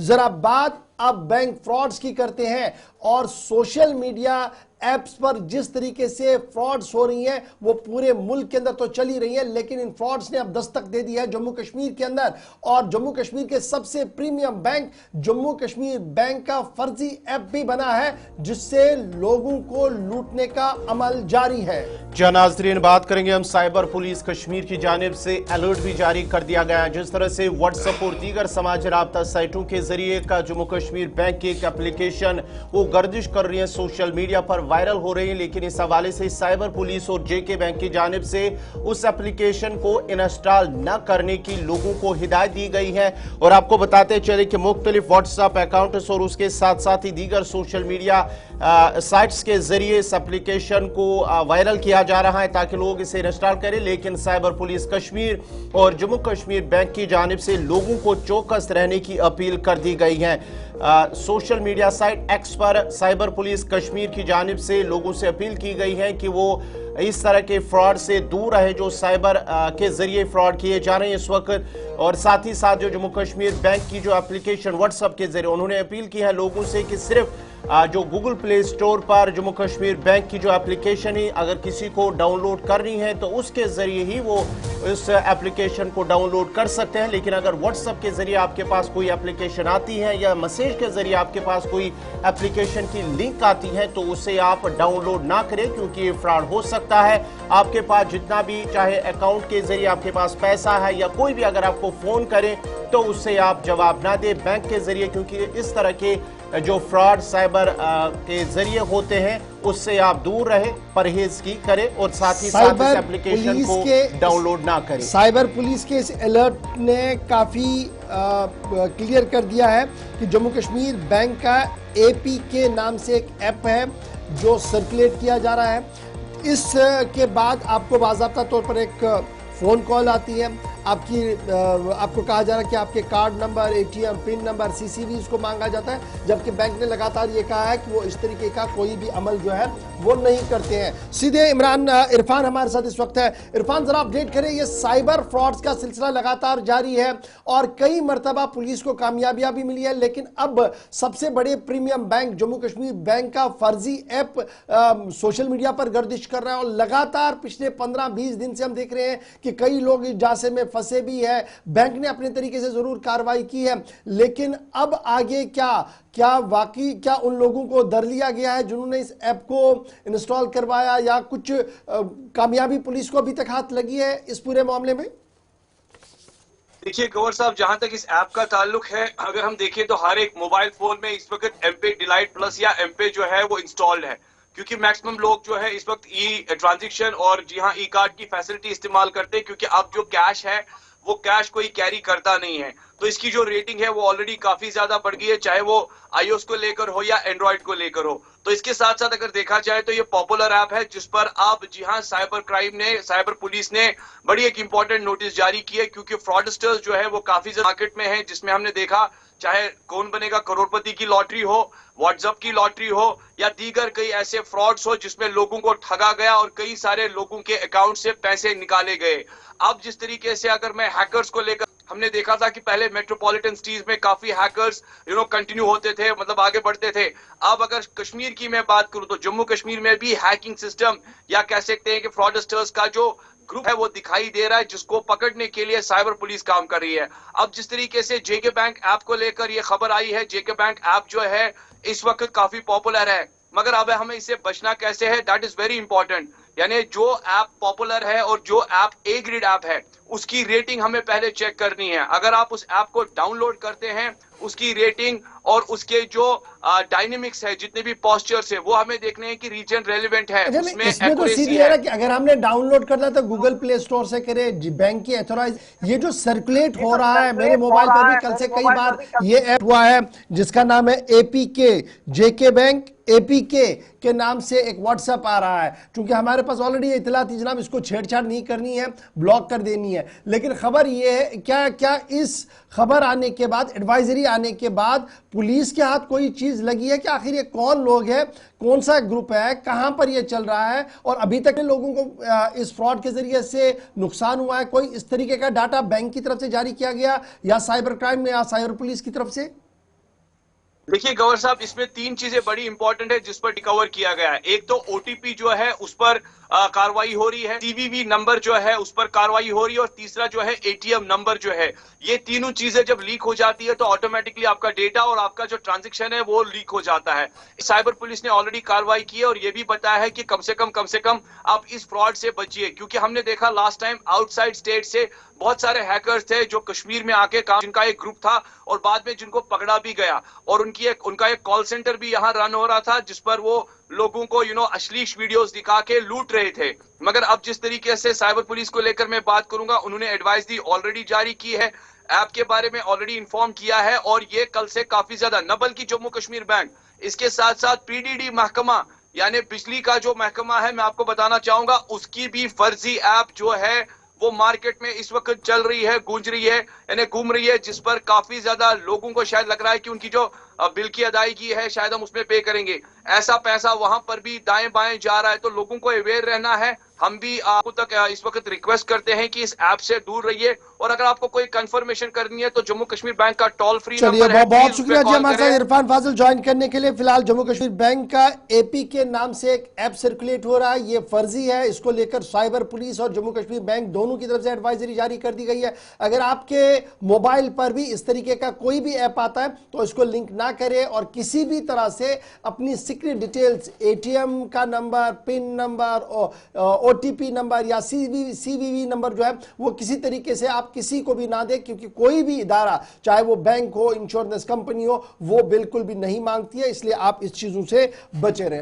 जरा बात अब बैंक फ्रॉड्स की करते हैं और सोशल मीडिया एप्स पर जिस तरीके से फ्रॉड्स हो रही हैं वो पूरे मुल्क के अंदर तो चल ही रही है, लेकिन इन फ्रॉड्स ने अब दस्तक दे दी है जम्मू कश्मीर के अंदर। और जम्मू कश्मीर के सबसे premium bank Jammu Kashmir bank का फर्जी ऐप भी बना है जिससे लोगों को लूटने का अमल जारी है। जी नाज़रीन, बात करेंगे हम साइबर पुलिस कश्मीर की जानिब से अलर्ट भी जारी कर दिया गया है। जिस तरह से व्हाट्सएप और दीगर समाज राबता साइटों के जरिए का जम्मू कश्मीर बैंक की एक एप्लीकेशन वो गर्दिश कर रही है, सोशल मीडिया पर वायरल हो रही है, लेकिन इस हवाले से साइबर पुलिस और जेके बैंक की जानिब से उस एप्लीकेशन को इंस्टॉल न करने की लोगों को हिदायत दी गई है। और आपको बताते चले कि मुख्तलिफ व्हाट्सएप अकाउंट्स और उसके साथ साथ ही दीगर सोशल मीडिया साइट्स के जरिए इस एप्लीकेशन को वायरल किया जा रहा है ताकि लोग इसे इंस्टॉल करें, लेकिन साइबर पुलिस कश्मीर और जम्मू कश्मीर बैंक की जानिब से लोगों को चौकस रहने की अपील कर दी गई है। सोशल मीडिया साइट एक्स पर साइबर पुलिस कश्मीर की जानिब से लोगों से अपील की गई है कि वो इस तरह के फ्रॉड से दूर रहे जो साइबर के जरिए फ्रॉड किए जा रहे हैं इस वक्त। और साथ ही साथ जो जम्मू कश्मीर बैंक की जो एप्लीकेशन व्हाट्सएप के जरिए उन्होंने अपील की है लोगों से कि सिर्फ जो गूगल प्ले स्टोर पर जम्मू कश्मीर बैंक की जो एप्लीकेशन है अगर किसी को डाउनलोड करनी है तो उसके जरिए ही वो इस एप्लीकेशन को डाउनलोड कर सकते हैं। लेकिन अगर व्हाट्सएप के जरिए आपके पास कोई एप्लीकेशन आती है या मैसेज के जरिए आपके पास कोई एप्लीकेशन की लिंक आती है तो उसे आप डाउनलोड ना करें, क्योंकि ये फ्रॉड हो सकता है। आपके पास जितना भी चाहे अकाउंट के जरिए आपके पास पैसा है या कोई भी अगर आपको फोन करे तो उससे आप जवाब ना दें बैंक के जरिए, क्योंकि इस तरह के जो फ्रॉड साइबर के जरिए होते हैं उससे आप दूर रहे, परहेज की करें और साथ ही साथ इस एप्लीकेशन को डाउनलोड ना करें। साइबर पुलिस के इस अलर्ट ने काफी क्लियर कर दिया है कि जम्मू कश्मीर बैंक का APK नाम से एक ऐप है जो सर्कुलेट किया जा रहा है। इसके बाद आपको बाज़ाब्ता तौर पर एक फ़ोन कॉल आती है, आपको कहा जा रहा है कि आपके card number, ATM pin number, CCV उसको मांगा जाता है, जबकि बैंक ने लगातार ये कहा है कि वो इस तरीके का कोई भी अमल जो है वो नहीं करते हैं। सीधे इरफान हमारे साथ इस वक्त है। इरफान, जरा अपडेट करें, ये साइबर फ्रॉड्स का सिलसिला लगातार जारी है और कई मरतबा पुलिस को कामयाबियां भी मिली है, लेकिन अब सबसे बड़े premium bank Jammu Kashmir bank का फर्जी ऐप सोशल मीडिया पर गर्दिश कर रहा है और लगातार पिछले 15-20 दिन से हम देख रहे हैं कि कई लोग इस जासे में फंसे भी है। बैंक ने अपने तरीके से जरूर कार्रवाई की है, लेकिन अब आगे क्या वाकई क्या उन लोगों को दर लिया गया है जिन्होंने इस ऐप को इंस्टॉल करवाया, या कुछ कामयाबी पुलिस को अभी तक हाथ लगी है इस पूरे मामले में? देखिए गौर साहब, जहां तक इस ऐप का ताल्लुक है, अगर हम देखें तो हर एक मोबाइल फोन में इस वक्त एमपे डिलाइट प्लस या एमपे जो है वो इंस्टॉल्ड है, क्योंकि मैक्सिमम लोग जो है इस वक्त ई ट्रांजैक्शन और जी हाँ ई कार्ड की फैसिलिटी इस्तेमाल करते हैं, क्योंकि अब जो कैश है वो कैश कोई कैरी करता नहीं है। तो इसकी जो रेटिंग है वो ऑलरेडी काफी ज्यादा बढ़ गई है, चाहे वो iOS को लेकर हो या एंड्रॉइड को लेकर हो। तो इसके साथ साथ अगर देखा जाए तो ये पॉपुलर ऐप है जिस पर अब जी हाँ साइबर पुलिस ने बड़ी एक इंपॉर्टेंट नोटिस जारी की है, क्योंकि फ्रॉडस्टर्स जो है वो काफी ज्यादा मार्केट में है, जिसमें हमने देखा चाहे कौन बनेगा करोड़पति की लॉटरी हो, व्हाट्सएप की लॉटरी हो या दीगर कई ऐसे फ्रॉड्स हो जिसमें लोगों को ठगा गया और कई सारे लोगों के अकाउंट से पैसे निकाले गए। अब जिस तरीके से अगर मैं हैकर्स को लेकर, हमने देखा था कि पहले मेट्रोपॉलिटन सिटीज में काफी हैकर्स कंटिन्यू होते थे, मतलब आगे बढ़ते थे। अब अगर कश्मीर की मैं बात करूं तो जम्मू कश्मीर में भी हैकिंग सिस्टम या कह सकते हैं कि फ्रॉडस्टर्स का जो ग्रुप है वो दिखाई दे रहा है, जिसको पकड़ने के लिए साइबर पुलिस काम कर रही है। अब जिस तरीके से जेके बैंक ऐप को लेकर ये खबर आई है, जेके बैंक ऐप जो है इस वक्त काफी पॉपुलर है, मगर अब हमें इससे बचना कैसे है, दैट इज वेरी इंपॉर्टेंट। यानी जो ऐप पॉपुलर है और जो ऐप ए ग्रेड ऐप है उसकी रेटिंग हमें पहले चेक करनी है। अगर आप उस ऐप को डाउनलोड करते हैं, उसकी रेटिंग और उसके जो डायनेमिक्स है, जितने भी पोस्चर्स है, वो हमें देखने हैं कि रीजन रेलेवेंट है, उसमें एक्यूरेसी है। कि अगर हमने डाउनलोड करना तो गूगल प्ले स्टोर से करे, बैंक की ऑथराइज, ये जो सर्कुलेट हो रहा है मेरे मोबाइल पर भी कल से कई बार ये ऐप हुआ है जिसका नाम है APK, जेके बैंक APK के नाम से एक व्हाट्सएप आ रहा है। क्योंकि हमारे पास ऑलरेडी इतला थी जनाब इसको छेड़छाड़ नहीं करनी है, ब्लॉक कर देनी है, लेकिन खबर ये है क्या इस खबर आने के बाद, एडवाइजरी आने के बाद पुलिस के हाथ कोई चीज लगी है कि आखिर ये कौन लोग है, कौन सा ग्रुप है, कहां पर ये चल रहा है और अभी तक लोगों को इस फ्रॉड के जरिए से नुकसान हुआ है? कोई इस तरीके का डाटा बैंक की तरफ से जारी किया गया या साइबर क्राइम या साइबर पुलिस की तरफ से? देखिए गवर साहब, इसमें तीन चीजें बड़ी इंपॉर्टेंट है जिस पर रिकवर किया गया है। एक तो ओटीपी जो है उस पर कार्रवाई हो रही है, सीवीवी नंबर जो है उस पर कार्रवाई हो रही है, और तीसरा जो है एटीएम नंबर जो है। ये तीनों चीजें जब लीक हो जाती है तो ऑटोमेटिकली आपका डेटा और आपका जो ट्रांजैक्शन है वो लीक हो जाता है। साइबर पुलिस ने ऑलरेडी कार्रवाई की है और ये भी बताया है कि कम से कम आप इस फ्रॉड से बचिए, क्योंकि हमने देखा लास्ट टाइम आउटसाइड स्टेट से बहुत सारे हैकर्स थे जो कश्मीर में आके काम, जिनका एक ग्रुप था और बाद में जिनको पकड़ा भी गया, और उनका एक कॉल सेंटर भी यहाँ रन हो रहा था जिस पर वो लोगों को अश्लील वीडियोस दिखा के लूट रहे थे। मगर अब जिस तरीके से साइबर पुलिस को लेकर मैं बात करूंगा, उन्होंने एडवाइस दी ऑलरेडी जारी की है, ऐप के बारे में ऑलरेडी इन्फॉर्म किया है, और ये कल से काफी ज्यादा न बल्कि जम्मू कश्मीर बैंक, इसके साथ साथ पीडीडी महकमा यानी बिजली का जो महकमा है, मैं आपको बताना चाहूंगा उसकी भी फर्जी ऐप जो है वो मार्केट में इस वक्त चल रही है, गूंज रही है, यानी घूम रही है, जिस पर काफी ज्यादा लोगों को शायद लग रहा है कि उनकी जो बिल की अदायगी है शायद हम उसमें पे करेंगे। ऐसा पैसा वहां पर भी दाएं बाएं जा रहा है, तो लोगों को अवेयर रहना है। हम भी आपको तक इस वक्त रिक्वेस्ट करते हैं कि इस ऐप से दूर रहिए, और अगर आपको कोई कंफर्मेशन करनी है तो जम्मू कश्मीर बैंक का टोल फ्री चलिए, नंबर है, बहुत शुक्रिया जी कॉल हमारे साथ करें। इरफान फाजिल ज्वाइन करने के लिए। फिलहाल जम्मू कश्मीर बैंक का एपी के नाम से एक ऐप सर्कुलेट हो रहा है, ये फर्जी है। इसको लेकर साइबर पुलिस और जम्मू कश्मीर बैंक दोनों की तरफ से एडवाइजरी जारी कर दी गई है। अगर आपके मोबाइल पर भी इस तरीके का कोई भी ऐप आता है तो इसको लिंक ना करें, और किसी भी तरह से अपनी सीक्रेट डिटेल्स, एटीएम का number, pin number, OTP number या सीवीवी नंबर जो है वो किसी तरीके से आप किसी को भी ना दें, क्योंकि कोई भी इदारा, चाहे वो बैंक हो, इंश्योरेंस कंपनी हो, वो बिल्कुल भी नहीं मांगती है। इसलिए आप इस चीजों से बचे रहें।